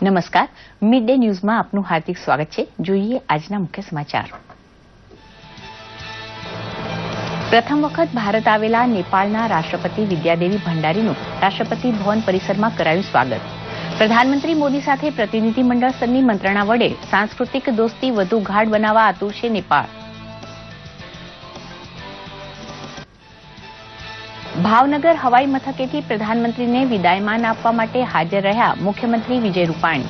નમસ્કાર, mid day ન્યૂઝમાં આપનું હાર્દિક સ્વાગત છે. જોઈએ આજના મુખ્ય સમાચાર. પ્રથમ વખત ભારત આવેલા નેપાળના રાષ્ટ્રપતિ વિદ્યાદેવી ભંડારીનું રાષ્ટ્રપતિ ભવન પરિસરમાં કરાયું સ્વાગત. પ્રધાનમંત્રી મોદી સાથે પ્રતિનિધિમંડળ સ્તરની મંત્રણા વડે સાંસ્કૃતિક દોસ્તી વધુ ગાઢ બનાવવા આતુર છે નેપાળ. ભાવનગર હવાઈ મથકેથી પ્રધાનમંત્રીને વિદાયમાન આપવા માટે હાજર રહ્યા મુખ્યમંત્રી વિજય રૂપાણી.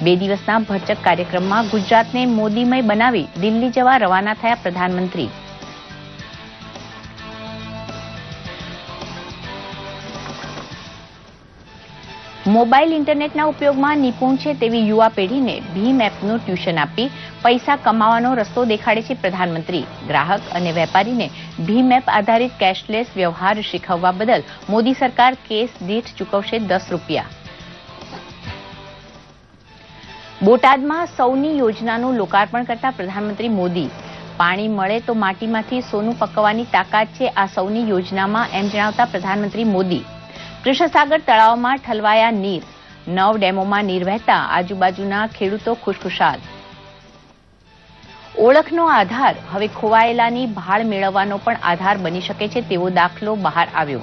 2 દિવસના ભરચક કાર્યક્રમમાં ગુજરાતને મોદીમય બનાવી દિલ્હી જવા રવાના થયા પ્રધાનમંત્રી. મોબાઈલ ઇન્ટરનેટના ઉપયોગમાં નિપુણ છે તેવી યુવા પેઢીને ભીમ એપનું ટ્યુશન આપી પૈસા કમાવાનો રસ્તો દેખાડે છે પ્રધાનમંત્રી. ગ્રાહક અને વેપારીને ભીમ એપ આધારિત કેશલેસ વ્યવહાર શીખવવા બદલ મોદી સરકાર કેસ દીઠ ચૂકવશે ₹10. બોટાદમાં સૌની યોજનાનું લોકાર્પણ કરતા પ્રધાનમંત્રી મોદી. પાણી મળે તો માટીમાંથી સોનું પકવવાની તાકાત છે આ સૌની યોજનામાં, એમ જણાવતા પ્રધાનમંત્રી મોદી. કૃષ્ણસાગર તળાવમાં ઠલવાયા નીર. 9 ડેમોમાં નીર વહેતા આજુબાજુના ખેડૂતો ખુશખુશાલ. ઓળખનો આધાર હવે ખોવાયેલાની ભાળ મેળવવાનો પણ આધાર બની શકે છે તેવો દાખલો બહાર આવ્યો.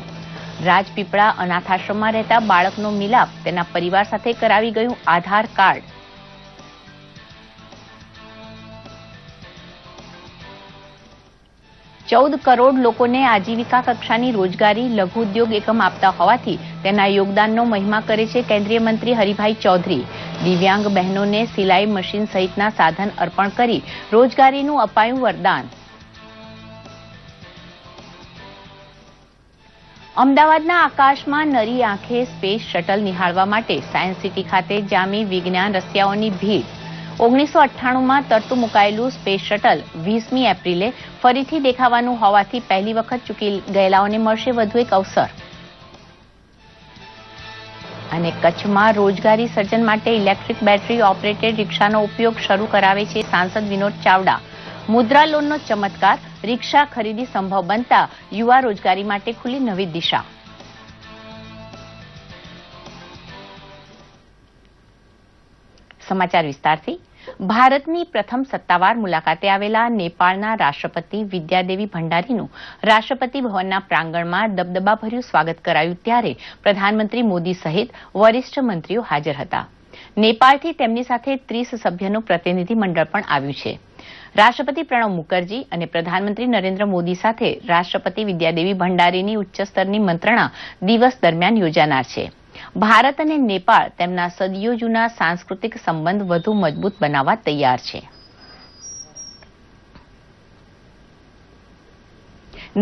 રાજપીપળા અનાથાશ્રમમાં રહેતા બાળકનો મિલાપ તેના પરિવાર સાથે કરાવી ગયું આધાર કાર્ડ. ₹14 કરોડ લોકોને આજીવિકા કક્ષાની રોજગારી લઘુ ઉદ્યોગ એકમ આપતા હોવાથી તેના યોગદાનનો મહિમા કરે છે કેન્દ્રીય મંત્રી હરિભાઈ ચૌધરી. દિવ્યાંગ બહેનોને સિલાઈ મશીન સહિતના સાધન અર્પણ કરી રોજગારીનું અપાયું વરદાન. અમદાવાદના આકાશમાં નરી આંખે સ્પેસ શટલ નિહાળવા માટે સાયન્સ સિટી ખાતે જામી વિજ્ઞાન રસિયાઓની ભીડ. 1998માં તરતું મુકાયેલું સ્પેસ શટલ 20મી એપ્રિલે ફરીથી દેખાવાનું હોવાથી પહેલી વખત ચૂકી ગયેલાઓને મળશે વધુ એક અવસર. અને કચ્છમાં રોજગારી સર્જન માટે ઇલેક્ટ્રિક બેટરી ઓપરેટેડ રિક્ષાનો ઉપયોગ શરૂ કરાવે છે સાંસદ વિનોદ ચાવડા. મુદ્રા લોનનો ચમત્કાર, રિક્ષા ખરીદી સંભવ બનતા યુવા રોજગારી માટે ખુલી નવી દિશા. સમાચાર વિસ્તારથી. ભારતની પ્રથમ સત્તાવાર મુલાકાતે આવેલા નેપાળના રાષ્ટ્રપતિ વિદ્યાદેવી ભંડારીનું રાષ્ટ્રપતિ ભવનના પ્રાંગણમાં દબદબાભર્યું સ્વાગત કરાયું ત્યારે પ્રધાનમંત્રી મોદી સહિત વરિષ્ઠ મંત્રીઓ હાજર હતા. નેપાળથી તેમની સાથે 30 સભ્યનું પ્રતિનિધિમંડળ પણ આવ્યું છે. રાષ્ટ્રપતિ પ્રણવ મુખર્જી અને પ્રધાનમંત્રી નરેન્દ્ર મોદી સાથે રાષ્ટ્રપતિ વિદ્યાદેવી ભંડારીની ઉચ્ચસ્તરની મંત્રણા દિવસ દરમિયાન યોજાનાર છે. ભારત અને નેપાળ તેમના સદીઓ જૂના સાંસ્કૃતિક સંબંધ વધુ મજબૂત બનાવવા તૈયાર છે.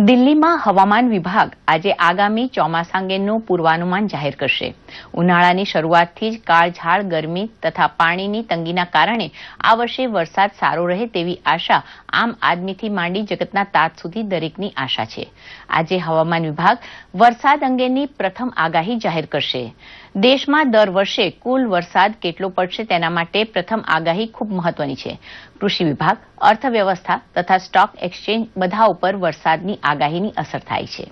દિલ્હીમાં હવામાન વિભાગ આજે આગામી ચોમાસા અંગેનું પૂર્વાનુમાન જાહેર કરશે. ઉનાળાની શરૂઆતથી જ કાળઝાળ ગરમી તથા પાણીની તંગીના કારણે આ વર્ષે વરસાદ સારો રહે તેવી આશા આમ આદમીથી માંડી જગતના તાત સુધી દરેકની આશા છે. આજે હવામાન વિભાગ વરસાદ અંગેની પ્રથમ આગાહી જાહેર કરશે. દેશમાં દર વર્ષે કુલ વરસાદ કેટલો પડશે તેના માટે પ્રથમ આગાહી ખૂબ મહત્વની છે. કૃષિ વિભાગ, અર્થવ્યવસ્થા તથા સ્ટોક એક્સચેન્જ બધા ઉપર વરસાદની આગાહીની અસર થાય છે.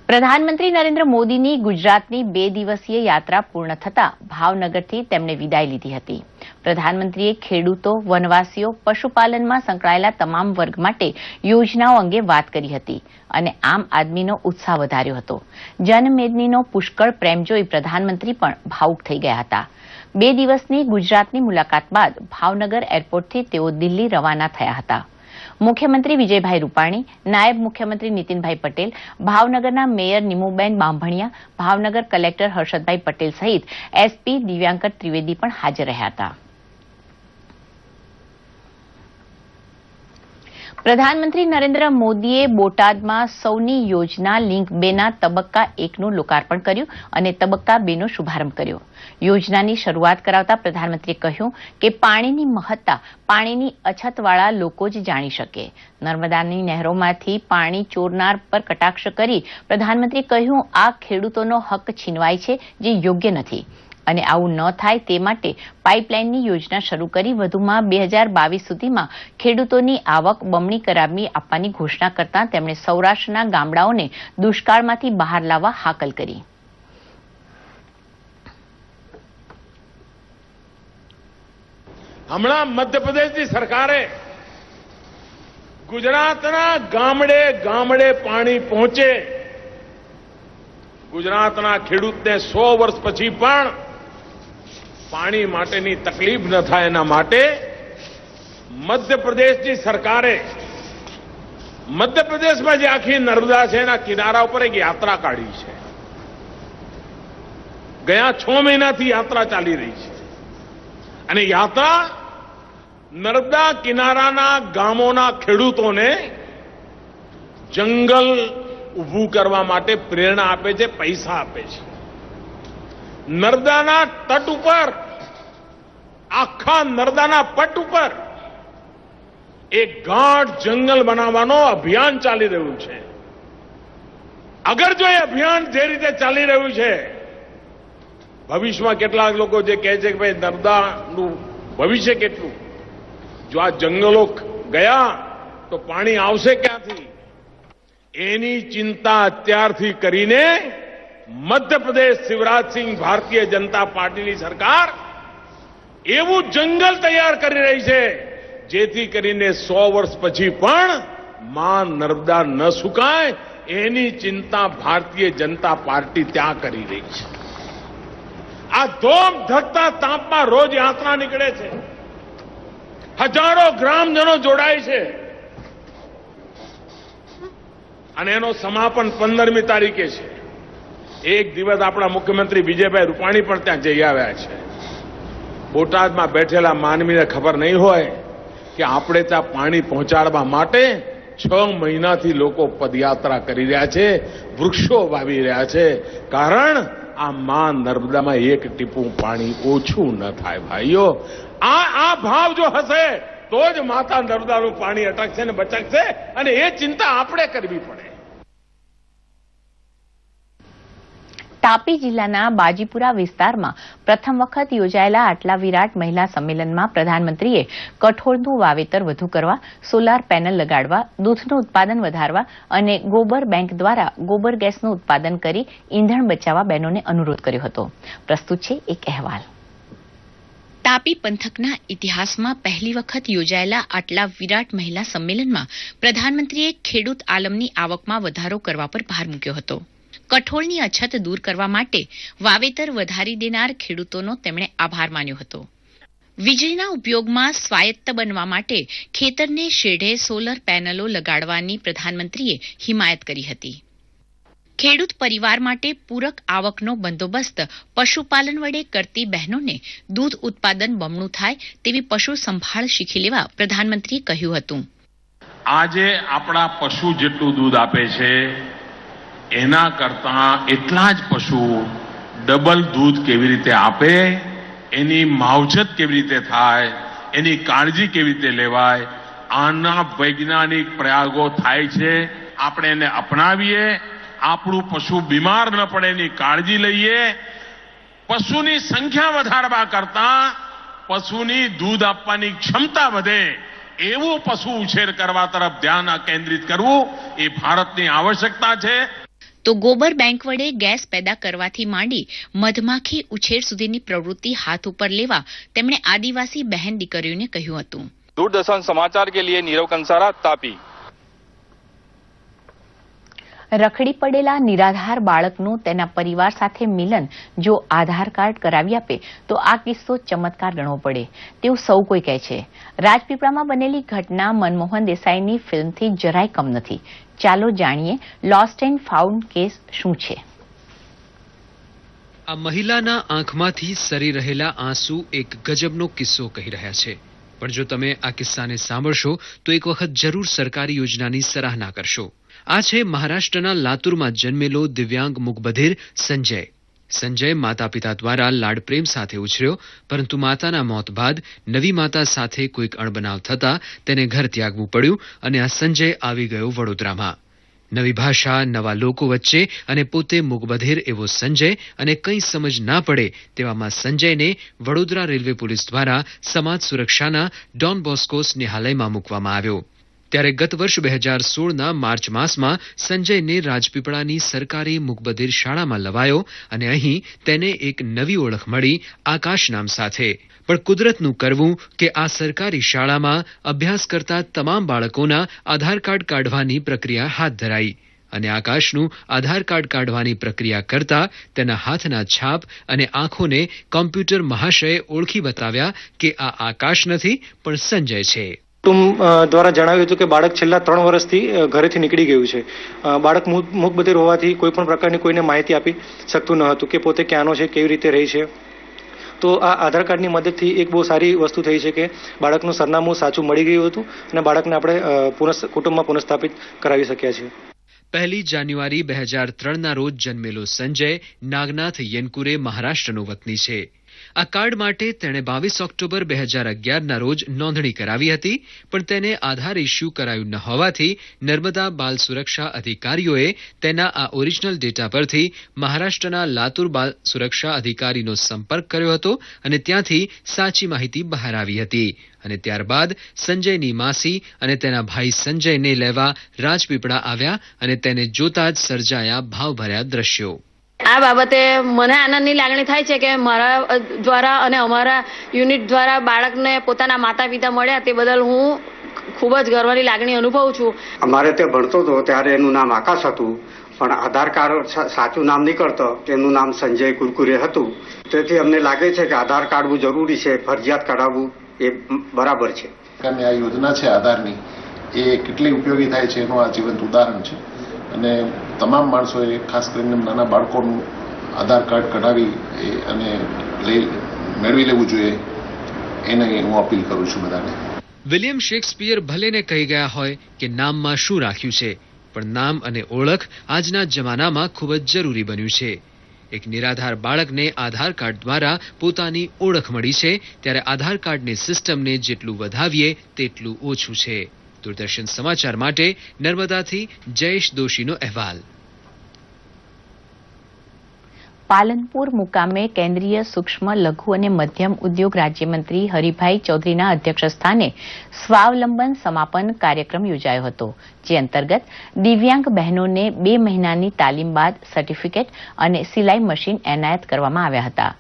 પ્રધાનમંત્રી નરેન્દ્ર મોદીની ગુજરાતની 2 દિવસીય યાત્રા પૂર્ણ થતા ભાવનગરથી તેમણે વિદાય લીધી હતી. પ્રધાનમંત્રીએ ખેડૂતો, વનવાસીઓ, પશુપાલનમાં સંકળાયેલા તમામ વર્ગ માટે યોજનાઓ અંગે વાત કરી હતી અને આમ આદમીનો ઉત્સાહ વધાર્યો હતો. જનમેદનીનો પુષ્કળ પ્રેમ જોઈ પ્રધાનમંત્રી પણ ભાવુક થઈ ગયા હતા. 2 દિવસની ગુજરાતની મુલાકાત બાદ ભાવનગર એરપોર્ટથી તેઓ દિલ્હી રવાના થયા હતા. મુખ્યમંત્રી વિજયભાઈ રૂપાણી, નાયબ મુખ્યમંત્રી નીતિનભાઈ પટેલ, ભાવનગરના મેયર નિમુબેન બાંભણિયા, ભાવનગર કલેક્ટર હર્ષદભાઈ પટેલ સહિત એસપી દિવ્યાંકર ત્રિવેદી પણ હાજર રહ્યા હતા. પ્રધાનમંત્રી નરેન્દ્ર મોદીએ બોટાદમાં સૌની યોજના લિંક 2ના તબક્કા 1નું લોકાર્પણ કર્યું અને તબક્કા 2નો શુભારંભ કર્યો. યોજનાની શરૂઆત કરાવતા પ્રધાનમંત્રીએ કહ્યું કે પાણીની મહત્તા પાણીની અછતવાળા લોકો જ જાણી શકે. નર્મદાની નહેરોમાંથી પાણી ચોરનાર પર કટાક્ષ કરી પ્રધાનમંત્રીએ કહ્યું આ ખેડૂતોનો હક છીનવાય છે જે યોગ્ય નથી અને આવું ન થાય તે માટે પાઇપલાઇનની યોજના શરૂ કરી વધુમાં 2022 સુધીમાં ખેડૂતોની આવક બમણી કરાવી આપવાની ઘોષણા કરતા તેમણે સૌરાષ્ટ્રના ગામડાઓને દુષ્કાળમાંથી બહાર લાવવા હાકલ કરી. હમણાં મધ્યપ્રદેશની સરકારે ગુજરાતના ગામડે ગામડે પાણી પહોંચે, ગુજરાતના ખેડૂતને 100 વર્ષ પછી પણ પાણી માટેની તકલીફ ન થાય એના માટે મધ્યપ્રદેશની સરકારે મધ્યપ્રદેશમાં જે આખી નર્મદા છે એના કિનારા ઉપર એક યાત્રા કાઢી છે. ગયા 6 મહિનાથી યાત્રા ચાલી રહી છે અને યાત્રા નર્મદા કિનારાના ગામોના ખેડૂતોને જંગલ ઊભું કરવા માટે પ્રેરણા આપે છે, પૈસા આપે છે. નર્મદાના તટ ઉપર, આખા નર્મદાના પટ ઉપર એક ગાઢ જંગલ બનાવવાનો અભિયાન ચાલી રહ્યું છે. અગર જો એ અભિયાન જે રીતે ચાલી રહ્યું છે, ભવિષ્યમાં કેટલાક લોકો જે કહે છે કે ભાઈ નર્મદાનું ભવિષ્ય કેટલું, જો આ જંગલો ગયા તો પાણી આવશે ક્યાંથી, એની ચિંતા અત્યારથી કરીને મધ્યપ્રદેશ શિવરાજસિંહ ભારતીય જનતા પાર્ટીની સરકાર એવું જંગલ તૈયાર કરી રહી છે જેથી કરીને 100 વર્ષ પછી પણ માં નર્મદા ન સુકાય એની ચિંતા ભારતીય જનતા પાર્ટી ત્યાં કરી રહી છે. આ ધોમ ધકતા તાપમાં રોજ યાત્રા નીકળે છે, હજારો ગ્રામજનો જોડાય છે અને એનો સમાપન 15મી તારીખે છે. એક દિવસ આપણા મુખ્યમંત્રી વિજયભાઈ રૂપાણી પણ ત્યાં જઈ આવ્યા છે. બોટાદમાં બેઠેલા માનવીને ખબર નહીં હોય કે આપણે ત્યાં પાણી પહોંચાડવા માટે 6 મહિનાથી લોકો પદયાત્રા કરી રહ્યા છે, વૃક્ષો વાવી રહ્યા છે, કારણ આ માં નર્મદામાં એક ટીપું પાણી ઓછું ન થાય. ભાઈઓ, આ ભાવ જો હશે તો જ માતા નર્મદાનું પાણી અટકશે ને બચકશે, અને એ ચિંતા આપણે કરવી પડે. તાપી જિલ્લાના બાજીપુરા વિસ્તારમાં પ્રથમ વખત યોજાયેલા આટલા વિરાટ મહિલા સંમેલનમાં પ્રધાનમંત્રીએ કઠોળનું વાવેતર વધુ કરવા, સોલાર પેનલ લગાડવા, દૂધનું ઉત્પાદન વધારવા અને ગોબર બેંક દ્વારા ગોબર ગેસનું ઉત્પાદન કરી ઈંધણ બચાવવા બહેનોને અનુરોધ કર્યો હતો. પ્રસ્તુત છે એક અહેવાલ. તાપી પંથકના ઇતિહાસમાં પહેલી વખત યોજાયેલા આટલા વિરાટ મહિલા સંમેલનમાં પ્રધાનમંત્રીએ ખેડૂત આલમની આવકમાં વધારો કરવા પર ભાર મૂક્યો હતો. કઠોળની અછત દૂર કરવા માટે વાવેતર વધારી દેનાર ખેડૂતોનો તેમણે આભાર માન્યો હતો. વીજળીના ઉપયોગમાં સ્વાયત્ત બનવા માટે ખેતરને શેઢે સોલર પેનલો લગાડવાની પ્રધાનમંત્રીએ હિમાયત કરી હતી. ખેડૂત પરિવાર માટે પૂરક આવકનો બંદોબસ્ત પશુપાલન વડે કરતી બહેનોને દૂધ ઉત્પાદન બમણું થાય તેવી પશુ સંભાળ શીખી લેવા પ્રધાનમંત્રીએ કહ્યું હતું. આજે આપણા પશુ જેટલું દૂધ આપે છે એના કરતા એટલા જ પશુ ડબલ દૂધ કેવી રીતે આપે, એની માવજત કેવી રીતે થાય, એની કાળજી કેવી રીતે લેવાય, આના વૈજ્ઞાનિક પ્રયોગો થાય છે. આપણે એને અપનાવીએ, આપણું પશુ બીમાર ન પડે એની કાળજી લઈએ. પશુની સંખ્યા વધારવા કરતા પશુની દૂધ આપવાની ક્ષમતા વધે એવું પશુ ઉછેર કરવા તરફ ધ્યાન કેન્દ્રિત કરવું એ ભારતની આવશ્યકતા છે. તો ગોબર બેંક વડે ગેસ પેદા કરવાથી માંડી મધમાખી ઉછેર સુધીની પ્રવૃત્તિ હાથ ઉપર લેવા તેમણે આદિવાસી બહેન દીકરીઓને કહ્યું હતું. दूरदर्शन समाचार के लिए नीरव कंसारा, तापी. રખડી પડેલા નિરાધાર બાળકનું તેના પરિવાર સાથે મિલન જો આધાર કાર્ડ કરાવી આપે તો આ કિસ્સો ચમત્કાર ગણવો પડે તેવું સૌ કોઈ કહે છે. રાજપીપળામાં બનેલી ઘટના મનમોહન દેસાઈની ફિલ્મથી જરાય કમ નથી. ચાલો જાણીએ લોસ્ટ એન્ડ ફાઉન્ડ કેસ શું છે. આ મહિલાના આંખમાંથી સરી રહેલા આંસુ એક ગજબનો કિસ્સો કહી રહ્યા છે. પણ જો તમે આ કિસ્સાને સાંભળશો તો એક વખત જરૂર સરકારી યોજનાની સરાહના કરશો. આ છે મહારાષ્ટ્રના લાતુરમાં જન્મેલો દિવ્યાંગ મૂકબધિર સંજય. સંજય માતા પિતા દ્વારા લાડપ્રેમ સાથે ઉછર્યો, પરંતુ માતાના મોત બાદ નવી માતા સાથે કોઈક અણબનાવ થતા તેને ઘર ત્યાગવું પડ્યું અને આ સંજય આવી ગયો વડોદરામાં. નવી ભાષા, નવા લોકો વચ્ચે અને પોતે મૂકબધિર એવો સંજય અને કંઈ સમજ ના પડે તેવામાં સંજયને વડોદરા રેલવે પોલીસ દ્વારા સમાજ સુરક્ષાના ડોન બોસ્કો સ્નેહાલયમાં મૂકવામાં આવ્યો. ત્યારે ગત વર્ષ 2016ના માર્ચ માસમાં સંજયને રાજપીપળાની સરકારી મુકબધિર શાળામાં લવાયો અને અહીં તેને એક નવી ઓળખ મળી આકાશ નામ સાથે. પણ કુદરતનું કરવું કે આ સરકારી શાળામાં અભ્યાસ કરતા તમામ બાળકોના આધાર કાર્ડ કાઢવાની પ્રક્રિયા હાથ ધરાઈ અને આકાશનું આધાર કાર્ડ કાઢવાની પ્રક્રિયા કરતા તેના હાથના છાપ અને આંખોને કોમ્પ્યુટર મહાશયે ઓળખી બતાવ્યા કે આ આકાશ નથી પણ સંજય છે. કુટુંબ દ્વારા જણાવ્યું હતું કે બાળક છેલ્લા 3 વર્ષથી ઘરેથી નીકળી ગયું છે. બાળક મૂકબધિર હોવાથી કોઈ પણ પ્રકારની કોઈને માહિતી આપી શકતું ન હતું કે પોતે ક્યાંનો છે, કેવી રીતે રહી છે. તો આ આધાર કાર્ડની મદદથી એક બહુ સારી વસ્તુ થઈ છે કે બાળકનું સરનામું સાચું મળી ગયું હતું અને બાળકને આપણે કુટુંબમાં પુનઃસ્થાપિત કરાવી શક્યા છીએ. 1 જાન્યુઆરી 2003ના રોજ જન્મેલો સંજય નાગનાથ યેનકુરે મહારાષ્ટ્રનો વતની છે. આ કાર્ડ માટે તેણે 22 ઓક્ટોબર 2011ના રોજ નોંધણી કરાવી હતી, પણ તેને આધાર ઇસ્યુ કરાયું ન હોવાથી નર્મદા બાલ સુરક્ષા અધિકારીઓએ તેના આ ઓરિજિનલ ડેટા પરથી મહારાષ્ટ્રના લાતુર બાલ સુરક્ષા અધિકારીનો સંપર્ક કર્યો હતો અને ત્યાંથી સાચી માહિતી બહાર આવી હતી અને ત્યારબાદ સંજયની માસી અને તેના ભાઈ સંજયને લેવા રાજપીપળા આવ્યા અને તેને જોતા જ સર્જાયા ભાવભર્યા દ્રશ્યો. આ બાબતે મને આનંદની લાગણી થાય છે કે મારા દ્વારા અને અમારા યુનિટ દ્વારા બાળકને પોતાના માતા પિતા મળ્યા તે બદલ હું ખૂબ જ ગર્વની લાગણી અનુભવું છું. અમારે તે ભણતો હતો ત્યારે એનું નામ આકાશ હતું, પણ આધાર કાર્ડ સાચું નામ નીકળતો એનું નામ સંજય કુરકુરે હતું. તેથી અમને લાગે છે કે આધાર કાઢવું જરૂરી છે, ફરજિયાત કઢાવવું એ બરાબર છે. આ યોજના છે આધારની, એ કેટલી ઉપયોગી થાય છે એનું આ જીવંત ઉદાહરણ છે અને તમામ માણસોએ ખાસ કરીને નાના બાળકોનું આધાર કાર્ડ કઢાવી અને મેળવી લેવું જોઈએ એને હું અપીલ કરું છું બધાને. વિલિયમ શેક્સપિયર ભલેને કહી ગયા હોય કે નામમાં શું રાખ્યું છે, પણ નામ અને ઓળખ આજના જમાનામાં ખૂબ જ જરૂરી બન્યું છે. એક નિરાધાર બાળકને આધાર કાર્ડ દ્વારા પોતાની ઓળખ મળી છે, ત્યારે આધાર કાર્ડની સિસ્ટમને જેટલું વધાવીએ તેટલું ઓછું છે. દૂરદર્શન સમાચાર માટે નર્મદાથી જયેશ દોશીનો અહેવાલ. પાલનપુર મુકામે કેન્દ્રીય સૂક્ષ્મ લઘુ અને મધ્યમ ઉદ્યોગ રાજ્યમંત્રી હરિભાઈ ચૌધરીના અધ્યક્ષસ્થાને સ્વાવલંબન સમાપન કાર્યક્રમ યોજાયો હતો, જે અંતર્ગત દિવ્યાંગ બહેનોને 2 મહિનાની તાલીમ બાદ સર્ટિફિકેટ અને સિલાઈ મશીન એનાયત કરવામાં આવ્યા હતા.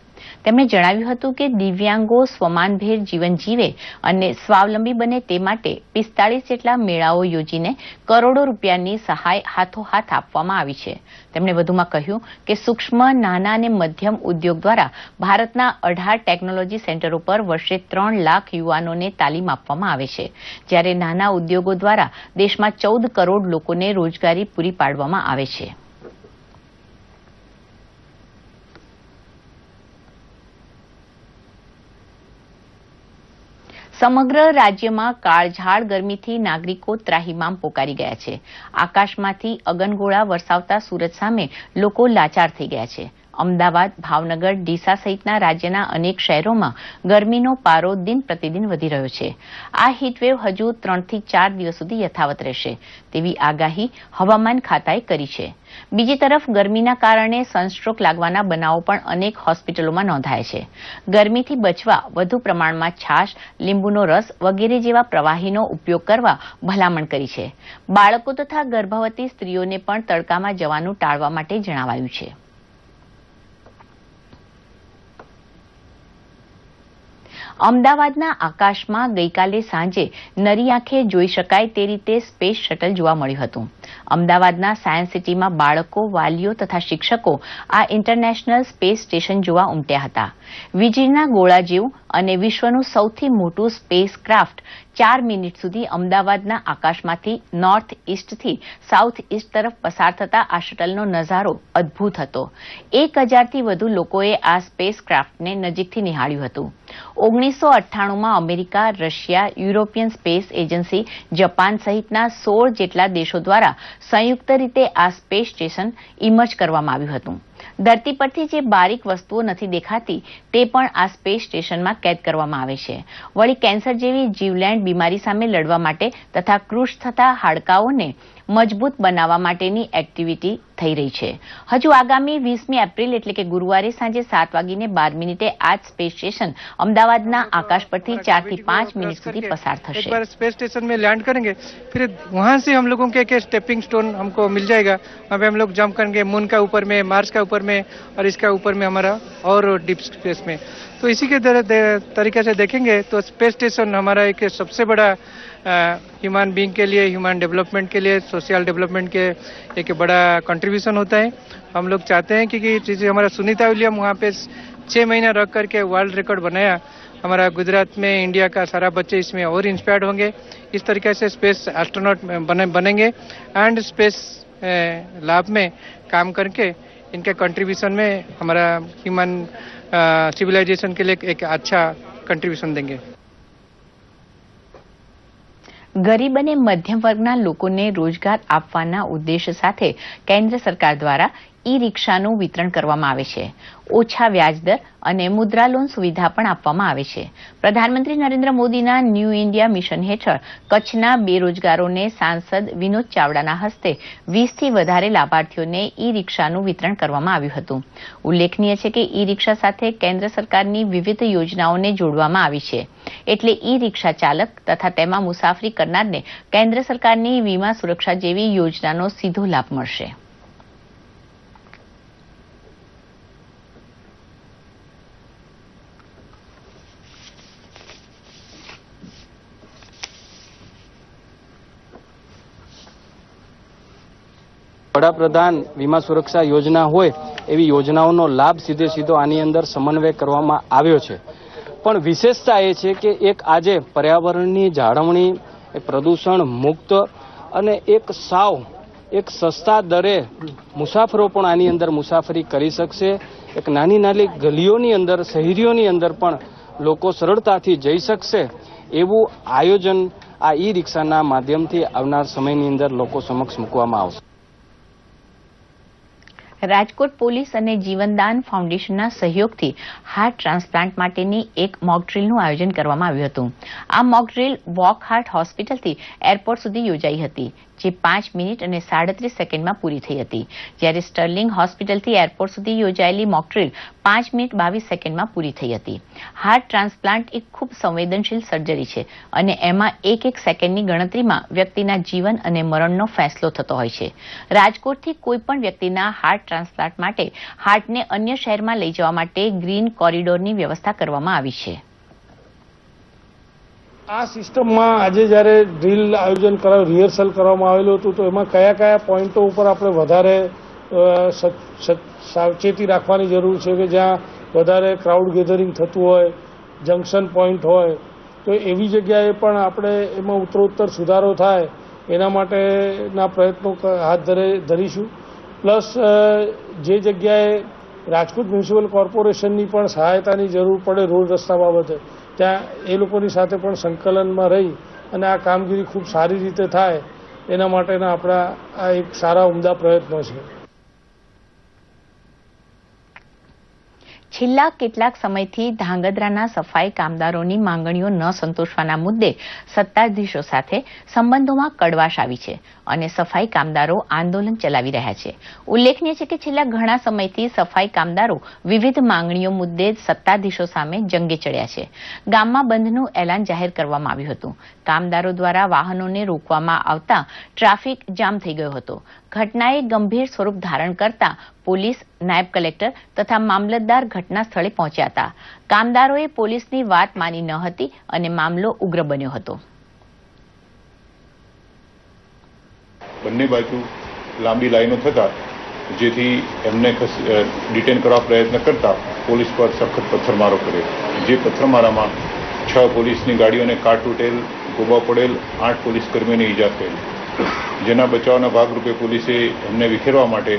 તેમણે જણાવ્યું હતું કે દિવ્યાંગો સ્વમાનભેર જીવન જીવે અને સ્વાવલંબી બને તે માટે 45 જેટલા મેળાઓ યોજીને કરોડો રૂપિયાની સહાય હાથોહાથ આપવામાં આવી છે. તેમણે વધુમાં કહ્યું કે સૂક્ષ્મ, નાના અને મધ્યમ ઉદ્યોગ દ્વારા ભારતના 18 ટેકનોલોજી સેન્ટરો પર વર્ષે 3 લાખ યુવાનોને તાલીમ આપવામાં આવે છે, જ્યારે નાના ઉદ્યોગો દ્વારા દેશમાં 14 કરોડ લોકોને રોજગારી પૂરી પાડવામાં આવે છે. સમગ્ર રાજ્યમાં કાળઝાળ ગરમીથી નાગરિકો ત્રાહિમામ પોકારી ગયા છે. આકાશમાંથી અગનગોળા વરસાવતા સુરત સામે લોકો લાચાર થઈ ગયા છે. અમદાવાદ, ભાવનગર, ડીસા સહિતના રાજ્યના અનેક શહેરોમાં ગરમીનો પારો દિન પ્રતિદિન વધી રહ્યો છે. આ હીટવેવ હજુ 3 થી 4 દિવસ સુધી યથાવત રહેશે તેવી આગાહી હવામાન ખાતાએ કરી છે. બીજી તરફ ગરમીના કારણે સનસ્ટ્રોક લાગવાના બનાવો પણ અનેક હોસ્પિટલોમાં નોંધાયા છે. ગરમીથી બચવા વધુ પ્રમાણમાં છાશ, લીંબુનો રસ વગેરે જેવા પ્રવાહીનો ઉપયોગ કરવા ભલામણ કરી છે. બાળકો તથા ગર્ભવતી સ્ત્રીઓને પણ તડકામાં જવાનું ટાળવા માટે જણાવાયું છે. અમદાવાદના આકાશમાં ગઈકાલે સાંજે નરી આંખે જોઈ શકાય તે રીતે સ્પેસ શટલ જોવા મળ્યું હતું. અમદાવાદના સાયન્સ સિટીમાં બાળકો, વાલીઓ તથા શિક્ષકો આ ઇન્ટરનેશનલ સ્પેસ સ્ટેશન જોવા ઉમટ્યા હતા. વીજળીના ગોળા જેવું અને વિશ્વનું સૌથી મોટું સ્પેસ ક્રાફ્ટ 4 મિનિટ સુધી અમદાવાદના આકાશમાંથી નોર્થ ઇસ્ટથી સાઉથ ઇસ્ટ તરફ પસાર થતા આ શટલનો નજારો અદભુત હતો. 1000થી વધુ લોકોએ આ સ્પેસ ક્રાફ્ટને નજીકથી નિહાળ્યું હતું. 1998માં America, Russia, European space agency, Japan સહિતના 16 જેટલા દેશો દ્વારા સંયુક્ત રીતે આ સ્પેસ સ્ટેશન ઇમર્જ કરવામાં આવ્યું હતું. ધરતી પરથી જે બારીક વસ્તુઓ નથી દેખાતી તે પણ આ સ્પેસ સ્ટેશનમાં કેદ કરવામાં આવે છે. વળી કેન્સર જેવી જીવલેણ બીમારી સામે લડવા માટે તથા કૃશ થતા હાડકાઓને મજબૂત બનાવવા માટેની એક્ટિવિટી થઈ રહી છે. હજુ આગામી 20મી એપ્રિલ એટલે કે ગુરુવારે સાંજે 7:12 આ જ સ્પેસ સ્ટેશન અમદાવાદના આકાશ પરથી 4 થી 5 મિનિટ સુધી પસાર થશે. एक बार स्पेस स्टेशन में लैंड करेंगे, फिर वहां से हम लोगों के एक स्टेपिंग स्टोन हमको मिल जाएगा. वहाँ पे हम लोग जंप करेंगे मून का ऊपर में, मार्स का ऊपर में और इसका ऊपर में हमारा और डीप स्पेस में. तो इसी के तरीके से देखेंगे तो स्पेस स्टेशन हमारा एक सबसे बड़ा ह्यूमन बीइंग के लिए, ह्यूमन डेवलपमेंट के लिए, सोशल डेवलपमेंट के एक बड़ा कंट्रीब्यूशन होता है. हम लोग चाहते हैं कि जैसे हमारा सुनीता विलियम वहाँ पे 6 महीना रख करके वर्ल्ड रिकॉर्ड बनाया, हमारा गुजरात में इंडिया का सारा बच्चे इसमें और इंस्पायर्ड होंगे. इस तरीके से स्पेस एस्ट्रोनॉट बनेंगे एंड स्पेस लैब में काम करके इनके कंट्रीब्यूशन में हमारा ह्यूमन सिविलाइजेशन के लिए एक अच्छा कंट्रीब्यूशन देंगे. ગરીબ અને મધ્યમ વર્ગના લોકોને રોજગાર આપવાના ઉદ્દેશ સાથે કેન્દ્ર સરકાર દ્વારા ઈ રિક્ષાનું વિતરણ કરવામાં આવે છે. ઓછા વ્યાજદર અને મુદ્રા લોન સુવિધા પણ આપવામાં આવે છે. પ્રધાનમંત્રી નરેન્દ્ર મોદીના ન્યૂ ઇન્ડિયા મિશન હેઠળ કચ્છના બેરોજગારોને સાંસદ વિનોદ ચાવડાના હસ્તે 20થી વધારે લાભાર્થીઓને ઈ રિક્ષાનું વિતરણ કરવામાં આવ્યું હતું. ઉલ્લેખનીય છે કે ઈ રિક્ષા સાથે કેન્દ્ર સરકારની વિવિધ યોજનાઓને જોડવામાં આવી છે. એટલે ઈ રિક્ષા ચાલક તથા તેમાં મુસાફરી કરનારને કેન્દ્ર સરકારની વીમા સુરક્ષા જેવી યોજનાનો સીધો લાભ મળશે. વડાપ્રધાન વીમા સુરક્ષા યોજના હોય એવી યોજનાઓનો લાભ સીધો આની અંદર સમન્વય કરવામાં આવ્યો છે. પણ વિશેષતા એ છે કે એક આજે પર્યાવરણની જાળવણી, પ્રદૂષણ મુક્ત અને એક સસ્તા દરે મુસાફરો પણ આની અંદર મુસાફરી કરી શકશે. એક નાની નાની ગલીઓની અંદર, શહેરીઓની અંદર પણ લોકો સરળતાથી જઈ શકશે એવું આયોજન આ ઈ રિક્ષાના માધ્યમથી આવનાર સમયની અંદર લોકો સમક્ષ મૂકવામાં આવશે. રાજકોટ પોલીસ અને જીવનદાન ફાઉન્ડેશનના સહયોગથી હાર્ટ ટ્રાન્સપ્લાન્ટ માટેની એક મોક ડ્રીલનું આયોજન કરવામાં આવ્યું હતું. આ મોક ડ્રીલ વોક હાર્ટ હોસ્પિટલથી એરપોર્ટ સુધી યોજાઈ હતી, જે 5 મિનિટ અને 37 સેકન્ડમાં પૂરી થઈ હતી. જ્યારે સ્ટર્લિંગ હોસ્પિટલથી એરપોર્ટ સુધી યોજાયેલી મોક ડ્રીલ 5 મિનિટ 22 સેકન્ડમાં પૂરી થઈ હતી. હાર્ટ ટ્રાન્સપ્લાન્ટ એક ખૂબ સંવેદનશીલ સર્જરી છે અને એમાં એક સેકન્ડની ગણતરીમાં વ્યક્તિના જીવન અને મરણનો ફેસલો થતો હોય છે. રાજકોટથી કોઈપણ વ્યક્તિના હાર્ટ ટ્રાન્સપ્લાન્ટ માટે હાર્ટને અન્ય શહેરમાં લઈ જવા માટે ગ્રીન કોરિડોરની વ્યવસ્થા કરવામાં આવી છે. આ સિસ્ટમમાં આજે જ્યારે ડ્રીલ આયોજન રિહર્સલ કરવામાં આવેલું હતું, તો એમાં કયા કયા પોઈન્ટો ઉપર આપણે વધારે સાવચેતી રાખવાની જરૂર છે કે જ્યાં વધારે ક્રાઉડ ગેધરિંગ થતું હોય, જંકશન પોઈન્ટ હોય, તો એવી જગ્યાએ પણ આપણે એમાં ઉત્તરોત્તર સુધારો થાય એના માટેના પ્રયત્નો હાથ ધરીશું. પ્લસ જે જગ્યાએ રાજકોટ મ્યુનિસિપલ કોર્પોરેશનની પણ સહાયતાની જરૂર પડે રોડ રસ્તા બાબતે, ત્યાં એ લોકોની સાથે પણ સંકલનમાં રહી અને આ કામગીરી ખૂબ સારી રીતે થાય એના માટેના આપણા આ એક સારા ઉમદા પ્રયત્નો છે. છેલ્લા કેટલાક સમયથી ધાંગધ્રાના સફાઈ કામદારોની માંગણીઓ ન સંતોષવાના મુદ્દે સત્તાધીશો સાથે સંબંધોમાં કડવાશ આવી છે અને સફાઈ કામદારો આંદોલન ચલાવી રહ્યા છે. ઉલ્લેખનીય છે કે છેલ્લા ઘણા સમયથી સફાઈ કામદારો વિવિધ માંગણીઓ મુદ્દે સત્તાધીશો સામે જંગે ચડ્યા છે. ગામમાં બંધનું એલાન જાહેર કરવામાં આવ્યું હતું. કામદારો દ્વારા વાહનોને રોકવામાં આવતા ટ્રાફિક જામ થઈ ગયો હતો. ઘટનાએ ગંભીર સ્વરૂપ ધારણ કરતા પોલીસ, નાયબ કલેક્ટર તથા મામલતદાર ઘટના સ્થળે પહોંચ્યા હતા. કામદારોએ પોલીસની વાત માની ન હતી અને મામલો ઉગ્ર બન્યો હતો. બંને બાજુ લાંબી લાઈનો થતા જેથી એમને ડિટેન કરવા પ્રયત્ન કરતા પોલીસ પર સખત પથ્થરમારો કર્યો. જે પથ્થરમારામાં 6 પોલીસની ગાડીઓને કાટ તૂટેલ, ગોબા પડેલ, 8 પોલીસ કર્મીઓને ઈજા થયેલ. જેના બચાવના ભાગરૂપે પોલીસે એમને વિખેરવા માટે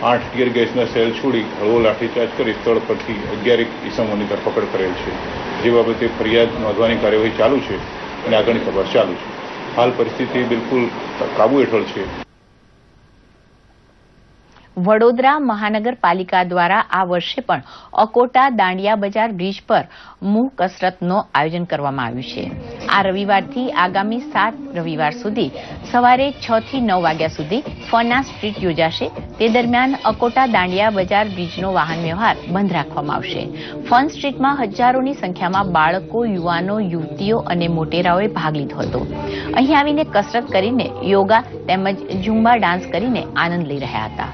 8 ટીયર ગેસના સેલ છોડી હળવો લાઠીચાર્જ કરી સ્થળ પરથી 11 ઈસમોની ધરપકડ કરેલ છે. જે બાબતે ફરિયાદ નોંધવાની કાર્યવાહી ચાલુ છે અને આગળની તપાસ ચાલુ છે. હાલ પરિસ્થિતિ બિલકુલ કાબુ હેઠળ છે. વડોદરા મહાનગરપાલિકા દ્વારા આ વર્ષે પણ અકોટા દાંડિયા બજાર બ્રિજ પર મુહ કસરતનું આયોજન કરવામાં આવ્યું છે. આ રવિવારથી આગામી 7 રવિવાર સુધી સવારે 6 થી 9 વાગ્યા સુધી ફના સ્ટ્રીટ યોજાશે. તે દરમિયાન અકોટા દાંડિયા બજાર બ્રિજનો વાહન વ્યવહાર બંધ રાખવામાં આવશે. ફન સ્ટ્રીટમાં હજારોની સંખ્યામાં બાળકો, યુવાનો, યુવતીઓ અને મોટેરાઓએ ભાગ લીધો હતો. અહીં આવીને કસરત કરીને, યોગા તેમજ ઝુંબા ડાન્સ કરીને આનંદ લઈ રહ્યા હતા.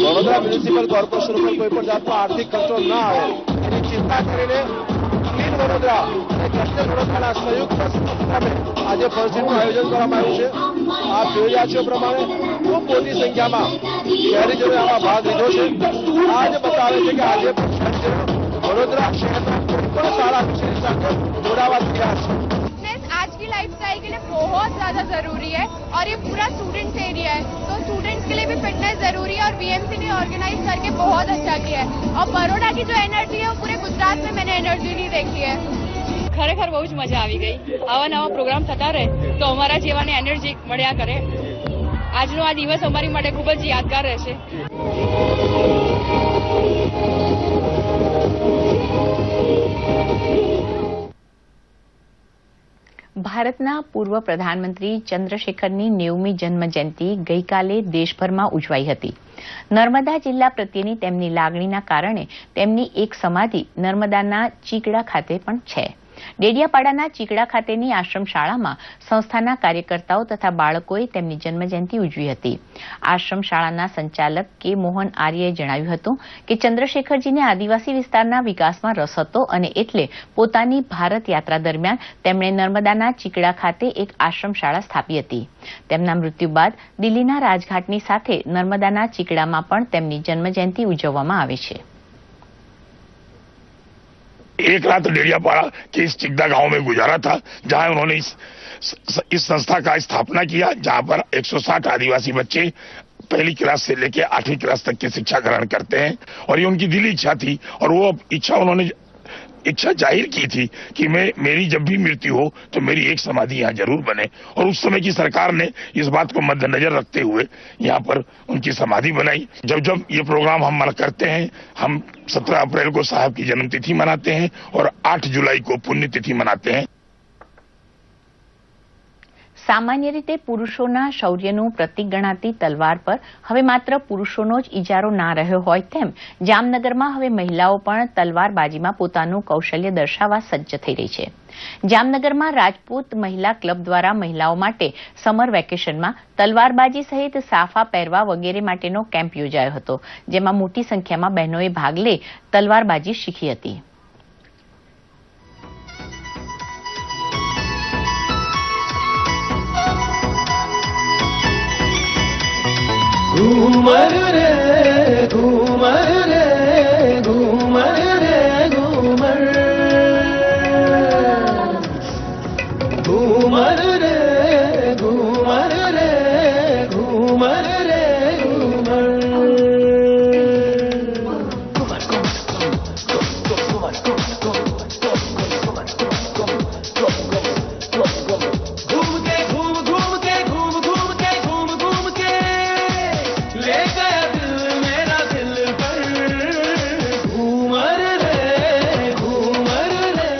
વડોદરા મ્યુનિસિપલ કોર્પોરેશન ઉપર કોઈ પણ જાતનો આર્થિક ખર્ચો ન આવે એની ચિંતા કરીને ક્લીન વડોદરા અને ક્લસ્ટર વડોદરાના સંયુક્ત ઉપક્રમે આજે ફંક્શનનું આયોજન કરવામાં આવ્યું છે. આપ જોઈ રહ્યા છો પ્રમાણે ખૂબ મોટી સંખ્યામાં શહેરીજનોએ આમાં ભાગ લીધો છે. આ જ બતાવે છે કે આજે પણ શહેરીજનો વડોદરા શહેરના કોઈ પણ સારા વિષય સાથે જોડાવા તૈયાર છે. आज की लाइफस्टाइल के लिए बहुत ज़्यादा ज़रूरी है और ये पूरा स्टूडेंट्स एरिया है, तो स्टूडेंट्स के लिए भी फिटनेस ज़रूरी है और बीएमसी ने ऑर्गेनाइज करके बहुत अच्छा किया है. और बड़ौदा की जो एनर्जी है वो पूरे गुजरात में मैंने एनर्जी नहीं देखी है. ખરેખર બહુ જ મજા આવી ગઈ. આવા નવા પ્રોગ્રામ થતા રહે તો અમારા જેવાને એનર્જી મળ્યા કરે. આજનો આ દિવસ અમારી માટે ખૂબ જ યાદગાર રહેશે. ભારતના પૂર્વ પ્રધાનમંત્રી ચંદ્રશેખરની 90મી જન્મજયંતિ ગઈકાલે દેશભરમાં ઉજવાઈ હતી. નર્મદા જિલ્લા પ્રત્યેની તેમની લાગણીના કારણે તેમની એક સમાધિ નર્મદાના ચીકડા ખાતે પણ છે. ડેડિયાપાડાના ચીકડા ખાતેની આશ્રમ શાળામાં સંસ્થાના કાર્યકર્તાઓ તથા બાળકોએ તેમની જન્મજયંતિ ઉજવી હતી. આશ્રમ શાળાના સંચાલક કે મોહન આર્યએ જણાવ્યું હતું કે ચંદ્રશેખરજીને આદિવાસી વિસ્તારના વિકાસમાં રસ હતો અને એટલે પોતાની ભારત યાત્રા દરમિયાન તેમણે નર્મદાના ચીકડા ખાતે એક આશ્રમ શાળા સ્થાપી હતી. તેમના મૃત્યુ બાદ દિલ્હીના રાજઘાટની સાથે નર્મદાના ચીકડામાં પણ તેમની જન્મજયંતિ ઉજવવામાં આવે છે. एक रात डेडियापाड़ा के इस चिकदा गांव में गुजारा था, जहां उन्होंने इस संस्था का स्थापना किया, जहां पर 160 आदिवासी बच्चे पहली क्लास से लेकर 8वीं क्लास तक की शिक्षा ग्रहण करते हैं. और ये उनकी दिली इच्छा थी और वो उन्होंने इच्छा जाहिर की थी कि मेरी जब भी मृत्यु हो तो मेरी एक समाधि यहाँ जरूर बने. और उस समय की सरकार ने इस बात को मद्देनजर रखते हुए यहाँ पर उनकी समाधि बनाई. जब ये प्रोग्राम हम करते हैं, हम 17 अप्रैल को साहब की जन्मतिथि मनाते हैं और 8 जुलाई को पुण्यतिथि मनाते हैं. સામાન્ય રીતે પુરુષોના શૌર્યનું પ્રતીક ગણાતી તલવાર પર હવે માત્ર પુરુષોનો જ ઇજારો ના રહ્યો હોય તેમ જામનગરમાં હવે મહિલાઓ પણ તલવારબાજીમાં પોતાનું કૌશલ્ય દર્શાવવા સજ્જ થઈ રહી છે. જામનગરમાં રાજપૂત મહિલા ક્લબ દ્વારા મહિલાઓ માટે સમર વેકેશનમાં તલવારબાજી સહિત સાફા પહેરવા વગેરે માટેનો કેમ્પ યોજાયો હતો, જેમાં મોટી સંખ્યામાં બહેનોએ ભાગ લઈ તલવારબાજી શીખી હતી. घूमर रे घूमर रे घूमर रे घूमर घूमर रे घूमर रे घूमर रे घूमर घूम के घूम घूम के घूम घूम के घूम घूम के ले गया दिल मेरा दिल पर घूमर रे घूमर रे.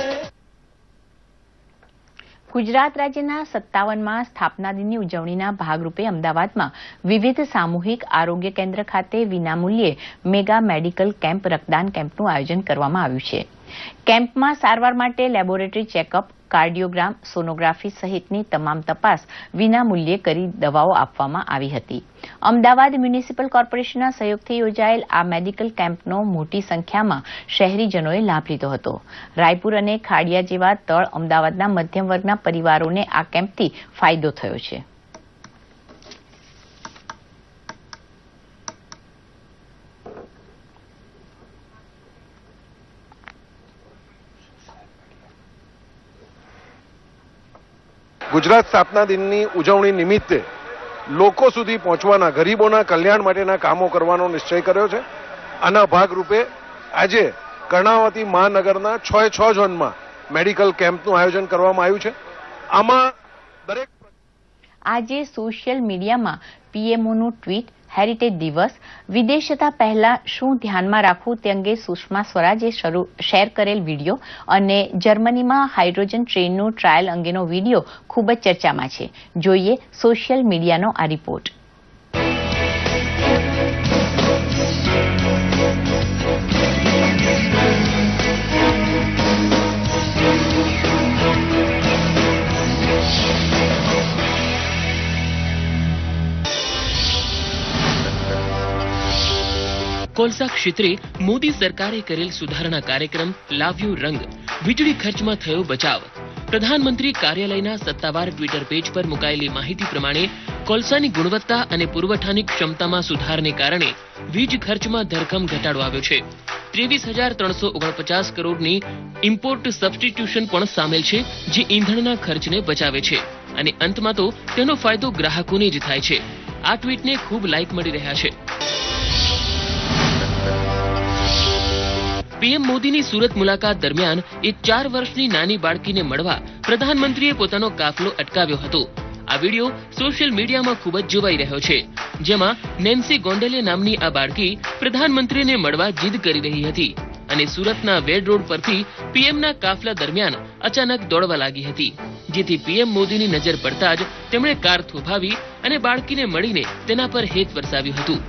ગુજરાત રાજ્યના 57માં સ્થાપના દિનની ઉજવણીના ભાગરૂપે અમદાવાદમાં વિવિધ સામૂહિક આરોગ્ય કેન્દ્ર ખાતે વિનામૂલ્યે મેગા મેડિકલ કેમ્પ રક્તદાન કેમ્પનું આયોજન કરવામાં આવ્યું છે. કેમ્પમાં સારવાર માટે લેબોરેટરી ચેકઅપ, કાર્ડિયોગ્રામ, સોનોગ્રાફી સહિતની તમામ તપાસ વિનામૂલ્યે કરી દવાઓ આપવામાં આવી હતી. અમદાવાદ મ્યુનિસિપલ કોર્પોરેશનના સહયોગથી યોજાયેલ આ મેડિકલ કેમ્પનો મોટી સંખ્યામાં શહેરીજનોએ લાભ લીધો હતો. રાયપુર અને ખાડિયા જેવા તળ અમદાવાદના મધ્યમ વર્ગના પરિવારોને આ કેમ્પથી ફાયદો થયો છે. ગુજરાત સ્થાપના દિનની ઉજવણી નિમિત્તે લોકો સુધી પહોંચવાના, ગરીબોના કલ્યાણ માટેના કામો કરવાનો નિશ્ચય કર્યો છે. આના ભાગરૂપે આજે કર્ણાવતી મહાનગરના 6 ઝોનમાં મેડિકલ કેમ્પનું આયોજન કરવામાં આવ્યું છે. આમાં દરેક આજે સોશિયલ મીડિયામાં પીએમઓનું ટ્વીટ, હેરિટેજ દિવસ, વિદેશ જતા પહેલા શું ધ્યાનમાં રાખવું તે અંગે સુષ્મા સ્વરાજે શેર કરેલ વિડીયો અને જર્મનીમાં હાઇડ્રોજન ટ્રેનનું ટ્રાયલ અંગેનો વિડીયો ખૂબ જ ચર્ચામાં છે. જોઈએ સોશિયલ મીડિયાનો આ રિપોર્ટ. કોલસા ક્ષેત્રે મોદી સરકારે કરેલ સુધારણા કાર્યક્રમ લાવ્યો રંગ, વીજળી ખર્ચમાં થયો બચાવ. પ્રધાનમંત્રી કાર્યાલયના સત્તાવાર ટ્વિટર પેજ પર મુકાયેલી માહિતી પ્રમાણે કોલસાની ગુણવત્તા અને પુરવઠાની ક્ષમતામાં સુધારને કારણે વીજ ખર્ચમાં ધરખમ ઘટાડો આવ્યો છે. 23,349 કરોડની ઇમ્પોર્ટ સબસ્ટિટ્યુશન પણ સામેલ છે, જે ઈંધણના ખર્ચને બચાવે છે અને અંતમાં તો તેનો ફાયદો ગ્રાહકોને જ થાય છે. આ ટ્વીટને ખૂબ લાઇક મળી રહ્યા છે. પીએમ મોદીની સુરત મુલાકાત દરમિયાન એક 4 વર્ષની નાની બાળકીને મળવા પ્રધાનમંત્રીએ પોતાનો કાફલો અટકાવ્યો હતો. આ વિડીયો સોશિયલ મીડિયામાં ખૂબ જ જોવાઈ રહ્યો છે, જેમાં નેન્સી ગોંડલે નામની આ બાળકી પ્રધાનમંત્રીને મળવા જીદ કરી રહી હતી અને સુરતના વેડ રોડ પરથી પીએમના કાફલા દરમિયાન અચાનક દોડવા લાગી હતી, જેથી પીએમ મોદીની નજર પડતા જ તેમણે કાર થોભાવી અને બાળકીને મળીને તેના પર હેત વરસાવ્યું હતું.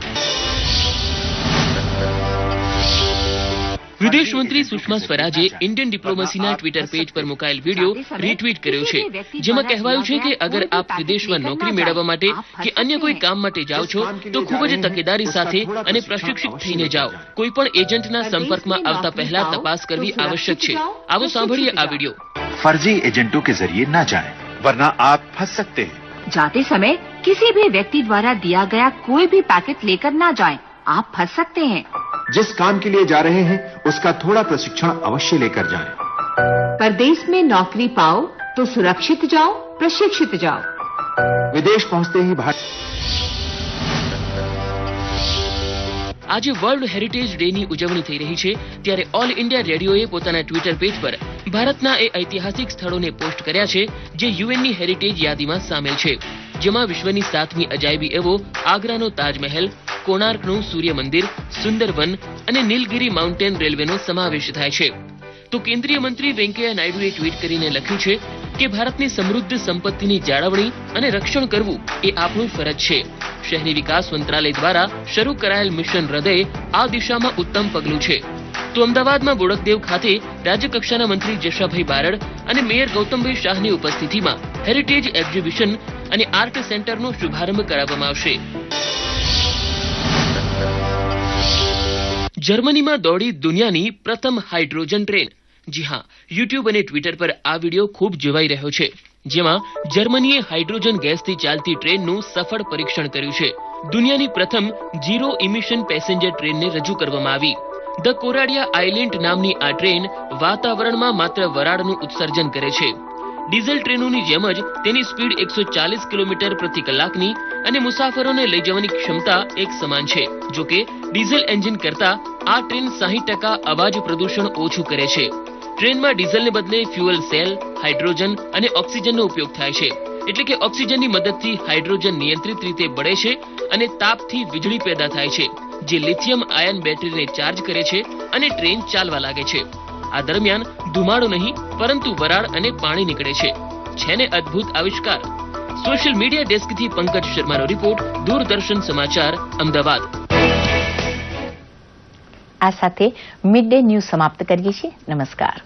વિદેશ મંત્રી સુષ્મા સ્વરાજે ઇન્ડિયન ડિપ્લોમસીના ટ્વિટર પેજ પર મુકાયેલ વિડીયો રીટ્વીટ કર્યો છે, જેમાં કહેવાયું છે કે અગર આપ વિદેશમાં નોકરી મેળવવા માટે કે અન્ય કોઈ કામ માટે જાઓ છો તો ખૂબ જ તકેદારી સાથે અને પ્રશિક્ષિત થઈને જાઓ. કોઈ પણ એજન્ટના સંપર્કમાં આવતા પહેલા તપાસ કરવી આવશ્યક છે. આવો સાંભળીએ આ વિડીયો. फर्जी एजेंटों के जरिए न जाएं, वरना आप फंस सकते हैं. जाते समय किसी भी व्यक्ति द्वारा दिया गया कोई भी पैकेट लेकर ना जाएं, आप फंस सकते हैं. जिस काम के लिए जा रहे हैं उसका थोड़ा प्रशिक्षण अवश्य लेकर जाएं. परदेश में नौकरी पाओ तो सुरक्षित जाओ, प्रशिक्षित जाओ. विदेश पहुंचते ही भारत. આજે વર્લ્ડ હેરિટેજ ડેની ઉજવણી થઈ રહી છે, ત્યારે ઓલ ઇન્ડિયા રેડિયોએ પોતાના ટ્વિટર પેજ પર ભારતના એ ઐતિહાસિક સ્થળોને પોસ્ટ કર્યા છે જે યુએનની હેરિટેજ યાદીમાં સામેલ છે, જેમાં વિશ્વની 7મી અજાયબી એવો આગ્રાનો તાજમહેલ, કોણાર્કનું સૂર્ય મંદિર, સુંદરવન અને નીલગિરી માઉન્ટેન રેલવેનો સમાવેશ થાય છે. તો કેન્દ્રીય મંત્રી વેંકૈયા નાયડુએ ટ્વીટ કરીને લખ્યું છે કે ભારતની સમૃદ્ધ સંપત્તિની જાળવણી અને રક્ષણ કરવું એ આપણું ફરજ છે. શહેરી વિકાસ મંત્રાલય દ્વારા શરૂ કરાયેલ મિશન હૃદય આ દિશામાં ઉત્તમ પગલું છે. તો અમદાવાદમાં બોડકદેવ ખાતે રાજ્યકક્ષાના મંત્રી જશાભાઈ બારડ અને મેયર ગૌતમભાઈ શાહની ઉપસ્થિતિમાં હેરિટેજ એક્ઝિબિશન અને આર્ટ સેન્ટરનો શુભારંભ કરાવવામાં આવશે. જર્મનીમાં દોડી દુનિયાની પ્રથમ હાઇડ્રોજન ટ્રેન. જી હા, યુટ્યુબ અને ટ્વિટર પર આ વિડીયો ખૂબ જોવાઈ રહ્યો છે, જેમાં જર્મનીએ હાઇડ્રોજન ગેસથી ચાલતી ટ્રેનનું સફળ પરીક્ષણ કર્યું છે. દુનિયાની પ્રથમ ઝીરો ઇમિશન પેસેન્જર ટ્રેનને રજૂ કરવામાં આવી. ધ કોરાડિયા આઇલેન્ડ નામની આ ટ્રેન વાતાવરણમાં માત્ર વરાળનું ઉત્સર્જન કરે છે. ડીઝલ ટ્રેનોની જેમ જ તેની સ્પીડ 140 કિલોમીટર પ્રતિ કલાકની અને મુસાફરોને લઈ જવાની ક્ષમતા એક સમાન છે. જોકે ડીઝલ એન્જિન કરતા આ ટ્રેન 60% અવાજ પ્રદૂષણ ઓછું કરે છે. ટ્રેનમાં ડીઝલને બદલે ફ્યુઅલ સેલ, હાઇડ્રોજન અને ઓક્સિજનનો ઉપયોગ થાય છે. એટલે કે ઓક્સિજનની મદદથી હાઇડ્રોજન નિયંત્રિત રીતે બળે છે અને તાપથી વીજળી પેદા થાય છે, જે લિથિયમ આયન બેટરીને ચાર્જ કરે છે અને ટ્રેન ચાલવા લાગે છે. આ દરમિયાન ધુમાડો નહીં પરંતુ વરાળ અને પાણી નીકળે છે. છે ને અદ્ભુત આવિષ્કાર. સોશિયલ મીડિયા ડેસ્કથી પંકજ શર્માનો રિપોર્ટ, દૂરદર્શન સમાચાર, અમદાવાદ. આ સાથે મિડ ડે ન્યૂઝ સમાપ્ત કરીએ છીએ. નમસ્કાર.